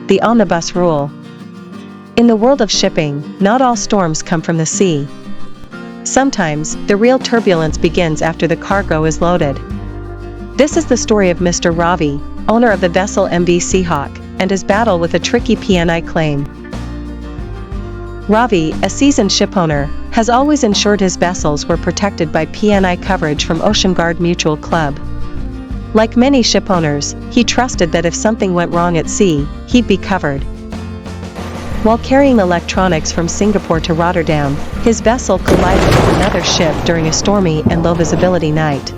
The Omnibus Rule. In the world of shipping, not all storms come from the sea. Sometimes, the real turbulence begins after the cargo is loaded. This is the story of Mr. Ravi, owner of the vessel MV Seahawk, and his battle with a tricky P&I claim. Ravi, a seasoned shipowner, has always ensured his vessels were protected by P&I coverage from OceanGuard Mutual Club. Like many shipowners, he trusted that if something went wrong at sea, he'd be covered. While carrying electronics from Singapore to Rotterdam, his vessel collided with another ship during a stormy and low-visibility night.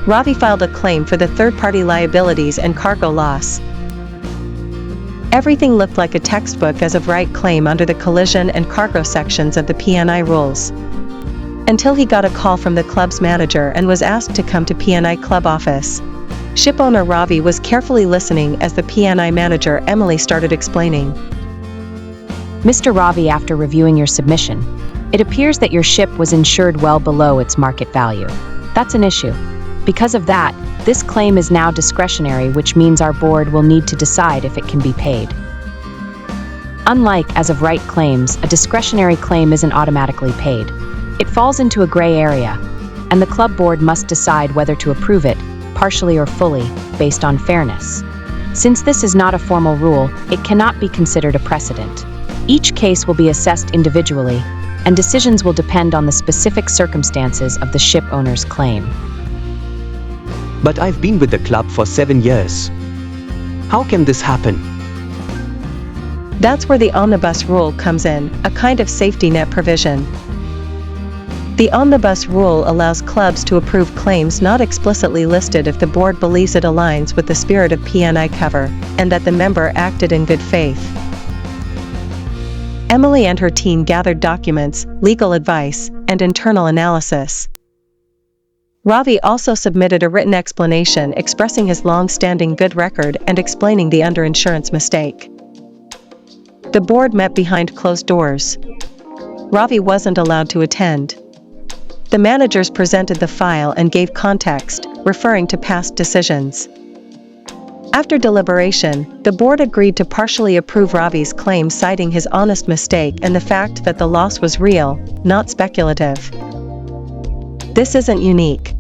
Ravi filed a claim for the third-party liabilities and cargo loss. Everything looked like a textbook as of right claim under the collision and cargo sections of the P&I rules. Until he got a call from the club's manager and was asked to come to P&I club office. Shipowner Ravi was carefully listening as the P&I manager Emily started explaining. Mr. Ravi, after reviewing your submission, it appears that your ship was insured well below its market value. That's an issue. Because of that, this claim is now discretionary, which means our board will need to decide if it can be paid. Unlike as of right claims, a discretionary claim isn't automatically paid. It falls into a gray area, and the club board must decide whether to approve it, partially or fully, based on fairness. Since this is not a formal rule, it cannot be considered a precedent. Each case will be assessed individually, and decisions will depend on the specific circumstances of the ship owner's claim. But I've been with the club for 7 years. How can this happen? That's where the Omnibus Rule comes in, a kind of safety net provision. The Omnibus Rule allows clubs to approve claims not explicitly listed if the board believes it aligns with the spirit of P&I cover, and that the member acted in good faith. Emily and her team gathered documents, legal advice, and internal analysis. Ravi also submitted a written explanation expressing his long-standing good record and explaining the underinsurance mistake. The board met behind closed doors. Ravi wasn't allowed to attend. The managers presented the file and gave context, referring to past decisions. After deliberation, the board agreed to partially approve Ravi's claim, citing his honest mistake and the fact that the loss was real, not speculative. This isn't unique.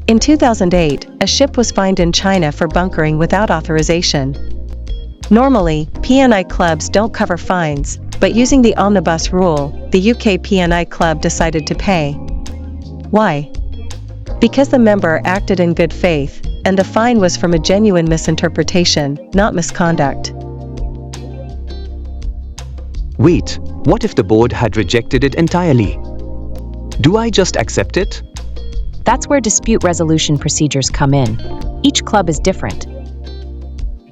In 2008, a ship was fined in China for bunkering without authorization. Normally, P&I clubs don't cover fines, but using the Omnibus Rule, the UK P&I club decided to pay. Why? Because the member acted in good faith, and the fine was from a genuine misinterpretation, not misconduct. Wait, what if the board had rejected it entirely? Do I just accept it? That's where dispute resolution procedures come in. Each club is different.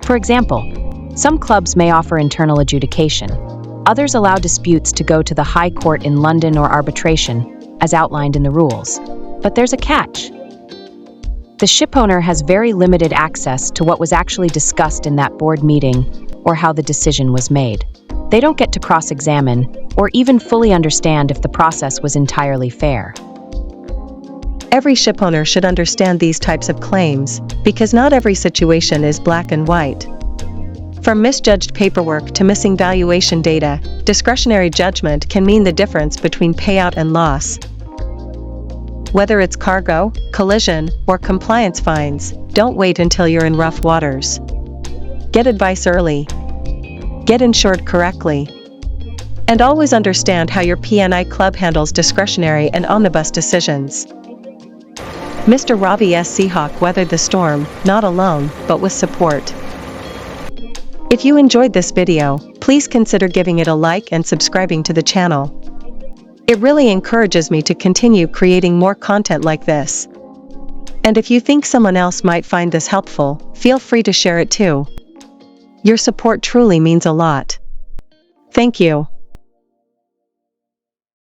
For example, some clubs may offer internal adjudication. Others allow disputes to go to the High Court in London or arbitration, as outlined in the rules. But there's a catch. The shipowner has very limited access to what was actually discussed in that board meeting or how the decision was made. They don't get to cross-examine or even fully understand if the process was entirely fair. Every shipowner should understand these types of claims, because not every situation is black and white. From misjudged paperwork to missing valuation data, discretionary judgment can mean the difference between payout and loss. Whether it's cargo, collision, or compliance fines, don't wait until you're in rough waters. Get advice early. Get insured correctly. And always understand how your P&I club handles discretionary and omnibus decisions. Mr. Ravi S. Seahawk weathered the storm, not alone, but with support. If you enjoyed this video, please consider giving it a like and subscribing to the channel. It really encourages me to continue creating more content like this. And if you think someone else might find this helpful, feel free to share it too. Your support truly means a lot. Thank you.